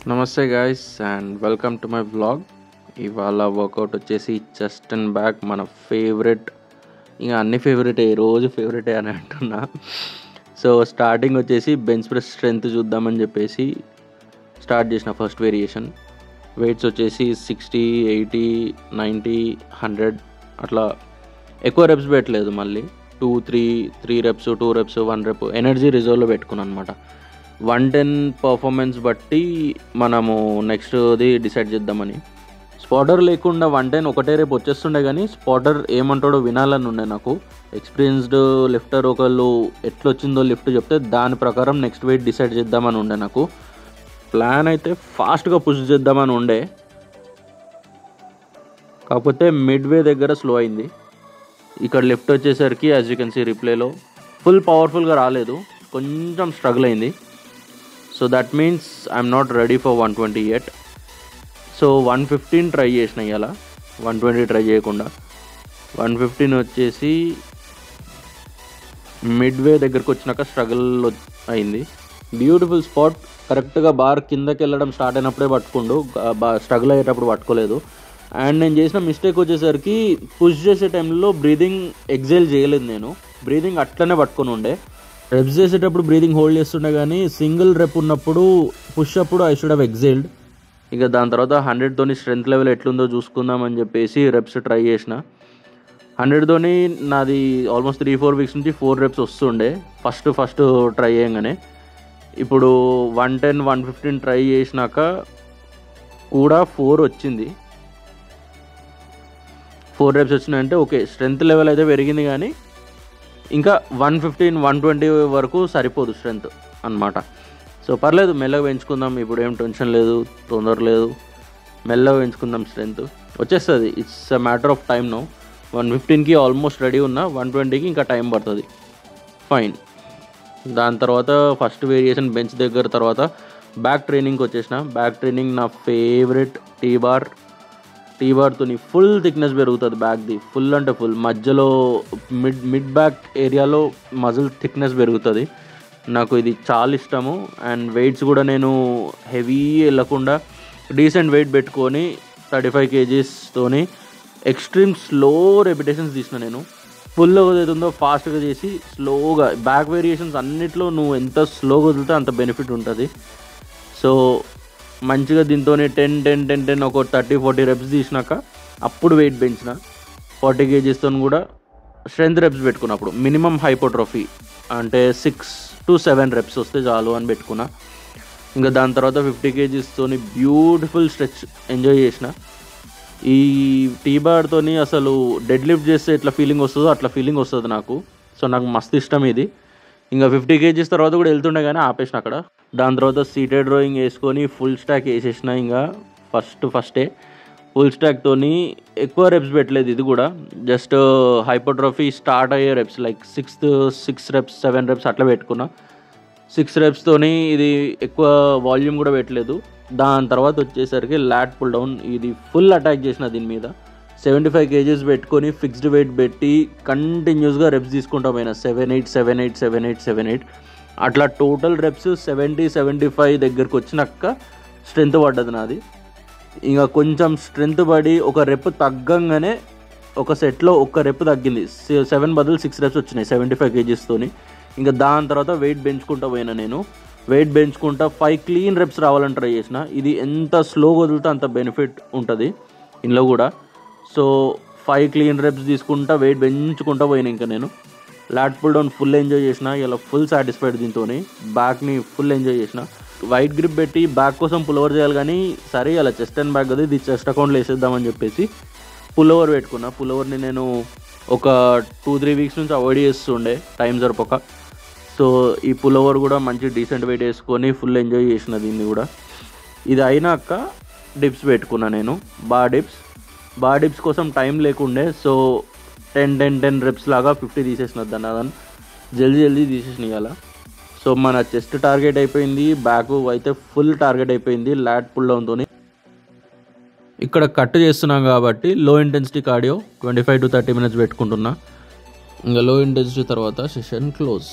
నమస్తే guys and welcome to my vlog. ఇవాళ work out వచ్చేసి చెస్ట్ అండ్ బ్యాక్, మన ఫేవరెట్. ఇంకా అన్ని ఫేవరెటే, రోజు ఫేవరెటే అని అంటున్నా. సో స్టార్టింగ్ వచ్చేసి బెంచ్ ప్రెస్ స్ట్రెంత్ చూద్దామని చెప్పేసి స్టార్ట్ చేసిన ఫస్ట్ వేరియేషన్. వెయిట్స్ వచ్చేసి 60, 80, 90, 100 అట్లా ఎక్కువ రెప్స్ పెట్టలేదు. మళ్ళీ 3 రెప్స్, 2 రెప్స్, 1 రెప్ ఎనర్జీ రిజర్వ్లో పెట్టుకున్నాను అనమాట. 110 పర్ఫార్మెన్స్ బట్టి మనము నెక్స్ట్ది డిసైడ్ చేద్దామని. స్పాటర్ లేకుండా 110 ఒకటే రేపు వచ్చేస్తుండే, కానీ స్పాటర్ ఏమంటాడో వినాలని ఉండే నాకు. ఎక్స్పీరియన్స్డ్ లిఫ్టర్ ఒకళ్ళు ఎట్లొచ్చిందో లిఫ్ట్ చెప్తే దాని ప్రకారం నెక్స్ట్ వెయిట్ డిసైడ్ చేద్దామని ఉండే నాకు. ప్లాన్ అయితే ఫాస్ట్గా పుష్ చేద్దామని ఉండే, కాకపోతే మిడ్వే దగ్గర స్లో అయింది. ఇక్కడ లిఫ్ట్ వచ్చేసరికి యాజ్ యూ కెన్ సీ రిప్లేలో ఫుల్ పవర్ఫుల్గా రాలేదు, కొంచెం స్ట్రగుల్ అయింది. So that means I'm not ready for 120 yet. So 115 try చేసిన ఇవాళ, 120 ట్రై చేయకుండా. 115 వచ్చేసి మిడ్వే దగ్గరకు వచ్చినాక స్ట్రగుల్ అయింది. బ్యూటిఫుల్ స్పాట్, కరెక్ట్గా బార్ కిందకి వెళ్ళడం స్టార్ట్ అయినప్పుడే పట్టుకుండు, స్ట్రగుల్ అయ్యేటప్పుడు పట్టుకోలేదు. అండ్ నేను చేసిన మిస్టేక్ వచ్చేసరికి పుష్ చేసే టైంలో బ్రీదింగ్ ఎగ్జైల్ చేయలేదు. నేను బ్రీదింగ్ అట్లనే పట్టుకొని ఉండే. రెప్స్ చేసేటప్పుడు బ్రీదింగ్ హోల్డ్ చేస్తుండే, కానీ సింగిల్ రెప్ ఉన్నప్పుడు పుష్ అప్పుడు ఐ షుడ్ హ్యావ్ ఎగ్జైల్డ్. ఇక దాని తర్వాత 100తోని స్ట్రెంత్ లెవెల్ ఎట్లుందో చూసుకుందామని చెప్పేసి రెప్స్ ట్రై చేసిన. 100తోని నాది ఆల్మోస్ట్ 3-4 వీక్స్ నుంచి 4 రెప్స్ వస్తుండే ఫస్ట్ ట్రై చేయగానే. ఇప్పుడు 110, 115 ట్రై చేసినాక కూడా 4 వచ్చింది. 4 రెప్స్ వచ్చినాయంటే ఓకే, స్ట్రెంత్ లెవెల్ అయితే పెరిగింది, కానీ ఇంకా 115, 120 వరకు సరిపోదు స్ట్రెంత్ అన్నమాట. సో పర్లేదు, మెల్లగా పెంచుకుందాం. ఇప్పుడు ఏం టెన్షన్ లేదు, తొందర లేదు, మెల్లగా పెంచుకుందాం. స్ట్రెంత్ వచ్చేస్తుంది, it's a matter of time. No 115కి ఆల్మోస్ట్ రెడీ ఉన్నా, 120కి ఇంకా టైం పడుతుంది. ఫైన్. దాని తర్వాత ఫస్ట్ వేరియేషన్ బెంచ్ దగ్గర తర్వాత బ్యాక్ ట్రైనింగ్కి వచ్చేసిన. బ్యాక్ ట్రైనింగ్ నా ఫేవరెట్. టీబార్తో ఫుల్ థిక్నెస్ పెరుగుతుంది బ్యాక్ది, ఫుల్ అంటే ఫుల్. మధ్యలో మిడ్ బ్యాక్ ఏరియాలో మజిల్ థిక్నెస్ పెరుగుతుంది. నాకు ఇది చాలా ఇష్టము. అండ్ వెయిట్స్ కూడా నేను హెవీ వెళ్ళకుండా డీసెంట్ వెయిట్ పెట్టుకొని 35 kgsతోని ఎక్స్ట్రీమ్ స్లో రెపిటేషన్స్ తీసిన. నేను ఫుల్గా ఏదైతుందో ఫాస్ట్గా చేసి స్లోగా బ్యాక్ వేరియేషన్స్ అన్నిట్లో నువ్వు ఎంత స్లోగా వదిలితే అంత బెనిఫిట్ ఉంటుంది. సో మంచిగా దీంతో 10 ఒక 30-40 రెప్స్ తీసినాక అప్పుడు వెయిట్ పెంచిన. 40 kgsతో కూడా స్ట్రెంత్ రెప్స్ పెట్టుకున్నప్పుడు మినిమం హైపోట్రోఫీ అంటే 6-7 రెప్స్ వస్తే చాలు అని పెట్టుకున్నా. ఇంకా దాని తర్వాత 50 kgsతో బ్యూటిఫుల్ స్ట్రెచ్ ఎంజాయ్ చేసిన. ఈ టీబార్తో అసలు డెడ్ లిఫ్ట్ చేస్తే ఎట్లా ఫీలింగ్ వస్తుందో అట్లా ఫీలింగ్ వస్తుంది నాకు. సో నాకు మస్తు ఇష్టం ఇది. ఇంకా 50 kgs తర్వాత కూడా వెళ్తుండే, కానీ ఆపేసిన అక్కడ. దాని తర్వాత సీటెడ్ రోయింగ్ వేసుకొని ఫుల్ స్టాక్ వేసేసిన. ఇంకా ఫస్టే ఫుల్ స్టాక్తోని ఎక్కువ రెప్స్ పెట్టలేదు. ఇది కూడా జస్ట్ హైపోట్రోఫీ స్టార్ట్ అయ్యే రెప్స్, లైక్ 6 రెప్స్, 7 రెప్స్ అట్లా పెట్టుకున్నా. 6 రెప్స్తోని ఇది ఎక్కువ వాల్యూమ్ కూడా పెట్టలేదు. దాని తర్వాత వచ్చేసరికి లాట్ పుల్ డౌన్, ఇది ఫుల్ అటాక్ చేసిన దీని మీద. 75 kgs పెట్టుకొని ఫిక్స్డ్ వెయిట్ పెట్టి కంటిన్యూస్గా రెప్స్ తీసుకుంటా పోయినా. 7-8 అట్లా టోటల్ రెప్స్ 70-75 దగ్గరకు వచ్చినాక స్ట్రెంత్ పడ్డది నాది. ఇంకా కొంచెం స్ట్రెంత్ పడి ఒక రెప్ తగ్గంగానే ఒక సెట్లో ఒక రెప్ తగ్గింది. 7 బదులు 6 రెప్స్ వచ్చినాయి 75 kgsతోని. ఇంకా దాని తర్వాత వెయిట్ పెంచుకుంటా పోయినా. నేను వెయిట్ పెంచుకుంటా 5 క్లీన్ రెప్స్ రావాలని ట్రై చేసిన. ఇది ఎంత స్లోగా వదిలితే అంత బెనిఫిట్ ఉంటుంది ఇందులో కూడా. సో 5 క్లీన్ రెప్స్ తీసుకుంటా వెయిట్ పెంచుకుంటా పోయినా. ఇంకా నేను lat pull down full enjoy చేసిన. ఇలా ఫుల్ సాటిస్ఫైడ్ దీంతో. బ్యాక్ని ఫుల్ ఎంజాయ్ చేసిన. వైట్ గ్రిప్ పెట్టి బ్యాక్ కోసం పుల్ ఓవర్ చేయాలి, కానీ సరే అలా చెస్ట్ అండ్ బ్యాక్ కదా, ఇది చెస్ట్ అకౌంట్లో వేసేద్దామని చెప్పేసి పుల్ ఓవర్ పెట్టుకున్నా. పుల్ ఓవర్ని నేను ఒక 2-3 వీక్స్ నుంచి అవాయిడ్ చేస్తుండే, టైం సరిపోక. సో ఈ పుల్ ఓవర్ కూడా మంచి డీసెంట్ వెయిట్ వేసుకొని ఫుల్ ఎంజాయ్ చేసిన దీన్ని కూడా. ఇది అయినాక డిప్స్ పెట్టుకున్నా నేను, బార్ డిప్స్ కోసం టైం లేకుండే. సో 10 రెప్స్ లాగా 50 తీసేసిన. దాన్ని జల్దీ తీసేసిన ఇవాళ. సో మన చెస్ట్ టార్గెట్ అయిపోయింది, బ్యాక్ అయితే ఫుల్ టార్గెట్ అయిపోయింది లాట్ పుల్ డౌన్తో. ఇక్కడ కట్ చేస్తున్నాం కాబట్టి లో ఇంటెన్సిటీ కార్డియో 25-30 minutes పెట్టుకుంటున్నా. ఇంకా లో ఇంటెన్సిటీ తర్వాత సెషన్ క్లోజ్.